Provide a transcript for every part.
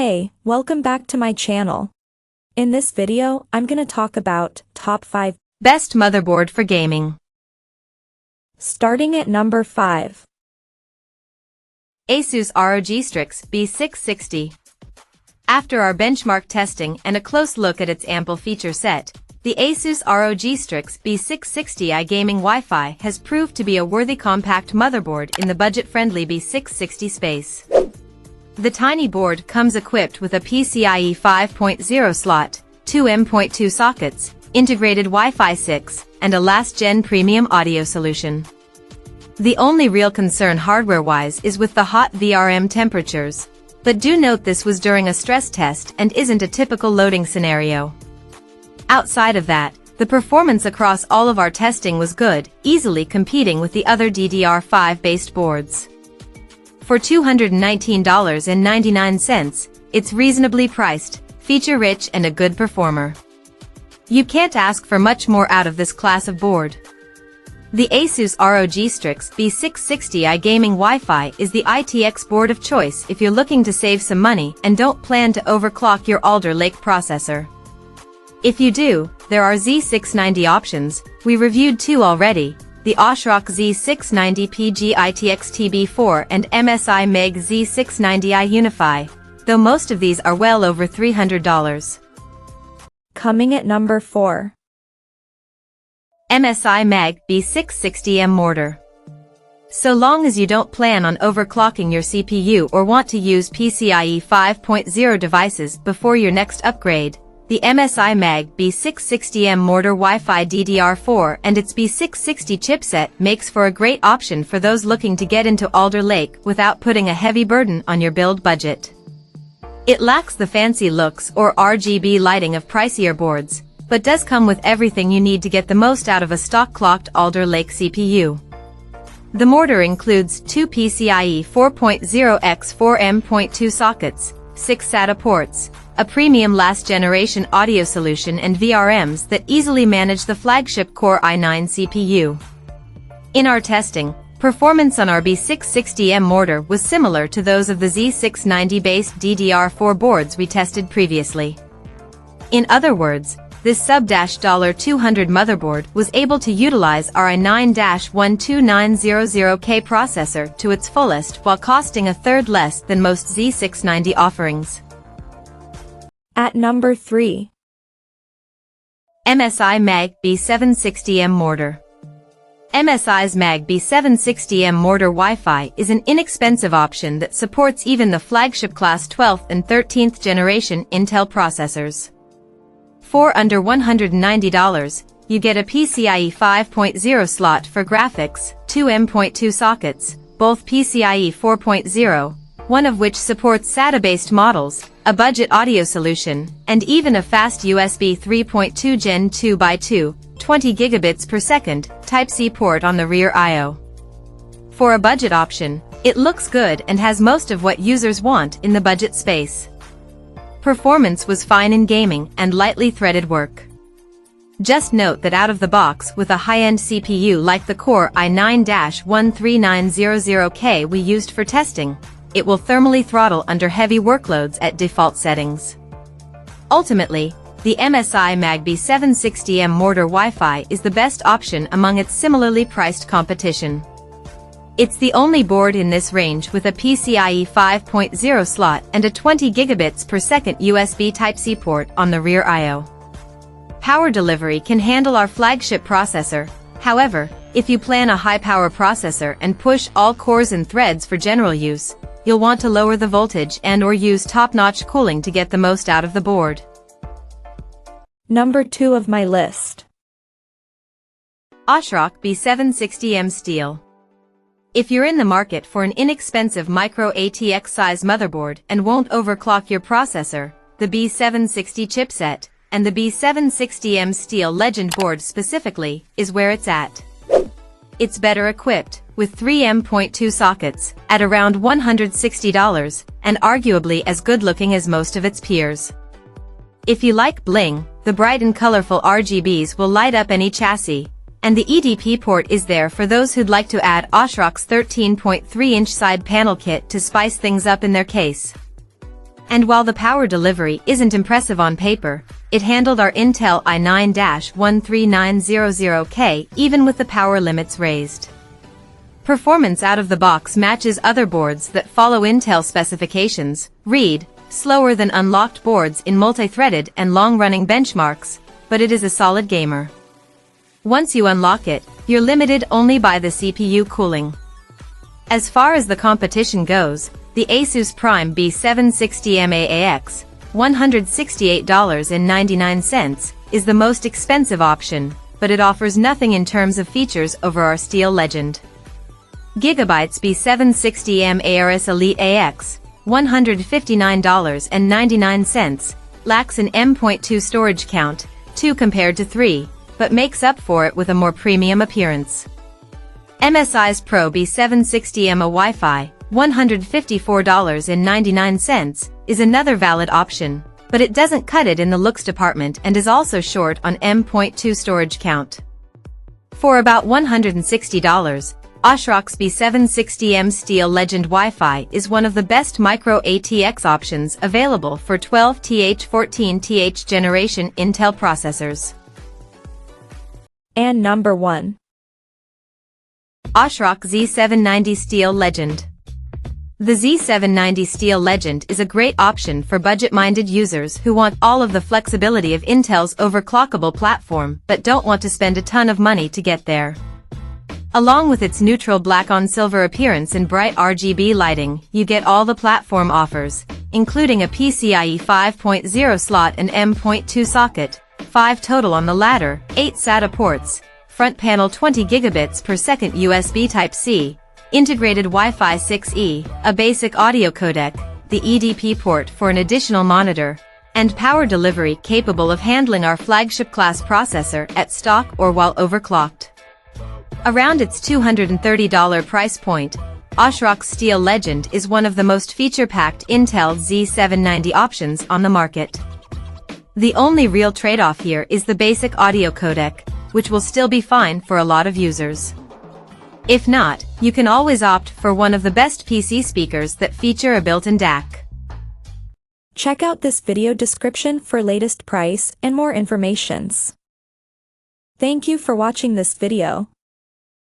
Hey, welcome back to my channel. In this video, I'm gonna talk about top 5 best motherboard for gaming. Starting at number 5. Asus ROG Strix B660. After our benchmark testing and a close look at its ample feature set, the Asus ROG Strix B660i gaming Wi-Fi has proved to be a worthy compact motherboard in the budget-friendly B660 space. The tiny board comes equipped with a PCIe 5.0 slot, 2 M.2 sockets, integrated Wi-Fi 6, and a last-gen premium audio solution. The only real concern hardware-wise is with the hot VRM temperatures, but do note this was during a stress test and isn't a typical loading scenario. Outside of that, the performance across all of our testing was good, easily competing with the other DDR5-based boards. For $219.99, it's reasonably priced, feature-rich and a good performer. You can't ask for much more out of this class of board. The Asus ROG Strix B660i gaming Wi-Fi is the ITX board of choice if you're looking to save some money and don't plan to overclock your Alder Lake processor. If you do, there are Z690 options. We reviewed two already, the ASRock Z690PG ITX TB4 and MSI Meg Z690i Unify, though most of these are well over $300. Coming at number 4. MSI Meg B660M Mortar. So long as you don't plan on overclocking your CPU or want to use PCIe 5.0 devices before your next upgrade, the MSI Meg B660M Mortar Wi-Fi DDR4 and its B660 chipset makes for a great option for those looking to get into Alder Lake without putting a heavy burden on your build budget. It lacks the fancy looks or RGB lighting of pricier boards, but does come with everything you need to get the most out of a stock-clocked Alder Lake CPU. The Mortar includes two PCIe 4.0x 4 M.2 sockets, 6 SATA ports, a premium last-generation audio solution and VRMs that easily manage the flagship Core i9 CPU. In our testing, performance on our B660M Mortar was similar to those of the Z690-based DDR4 boards we tested previously. In other words, this sub-$200 motherboard was able to utilize our i9-12900K processor to its fullest while costing a third less than most Z690 offerings. At number 3. MSI Meg B760M Mortar. MSI's Meg B760M Mortar Wi-Fi is an inexpensive option that supports even the flagship class 12th and 13th generation Intel processors. For under $190, you get a PCIe 5.0 slot for graphics, 2 M.2 sockets, both PCIe 4.0, one of which supports SATA-based models, a budget audio solution, and even a fast USB 3.2 Gen 2x2, 20 gigabits per second, Type-C port on the rear I/O. For a budget option, it looks good and has most of what users want in the budget space. Performance was fine in gaming and lightly threaded work. Just note that out of the box with a high-end CPU like the Core i9-13900K we used for testing, it will thermally throttle under heavy workloads at default settings. Ultimately, the MSI Meg B760M Mortar Wi-Fi is the best option among its similarly priced competition. It's the only board in this range with a PCIe 5.0 slot and a 20 gigabits per second USB Type-C port on the rear I/O. Power delivery can handle our flagship processor. However, if you plan a high-power processor and push all cores and threads for general use, you'll want to lower the voltage and/or use top-notch cooling to get the most out of the board. Number 2 of my list. ASRock B760M Steel. If you're in the market for an inexpensive micro ATX size motherboard and won't overclock your processor, the B760 chipset, and the B760M Steel Legend board specifically, is where it's at. It's better equipped, with 3 M.2 sockets, at around $160, and arguably as good-looking as most of its peers. If you like bling, the bright and colorful RGBs will light up any chassis, and the EDP port is there for those who'd like to add ASRock's 13.3-inch side panel kit to spice things up in their case. And while the power delivery isn't impressive on paper, it handled our Intel i9-13900K even with the power limits raised. Performance out of the box matches other boards that follow Intel specifications, slower than unlocked boards in multi-threaded and long-running benchmarks, but it is a solid gamer. Once you unlock it, you're limited only by the CPU cooling. As far as the competition goes, the Asus Prime B760M $168.99, is the most expensive option, but it offers nothing in terms of features over our Steel Legend. Gigabyte's B760M ARS Elite AX, $159.99, lacks an M.2 storage count, 2 compared to 3, but makes up for it with a more premium appearance. MSI's Pro B760M Wi-Fi, $154.99, is another valid option, but it doesn't cut it in the looks department and is also short on M.2 storage count. For about $160, ASRock's B760M Steel Legend Wi-Fi is one of the best micro ATX options available for 12th 14th generation Intel processors. And number 1. ASRock Z790 Steel Legend. The Z790 Steel Legend is a great option for budget-minded users who want all of the flexibility of Intel's overclockable platform but don't want to spend a ton of money to get there. Along with its neutral black-on-silver appearance and bright RGB lighting, you get all the platform offers, including a PCIe 5.0 slot and M.2 socket, 5 total on the latter, 8 SATA ports, front panel 20 gigabits per second USB Type-C, integrated Wi-Fi 6E, a basic audio codec, the EDP port for an additional monitor, and power delivery capable of handling our flagship class processor at stock or while overclocked. Around its $230 price point, ASRock's Steel Legend is one of the most feature-packed Intel Z790 options on the market. The only real trade-off here is the basic audio codec, which will still be fine for a lot of users. If not, you can always opt for one of the best PC speakers that feature a built-in DAC. Check out this video description for latest price and more informations. Thank you for watching this video.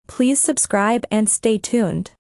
Please subscribe and stay tuned.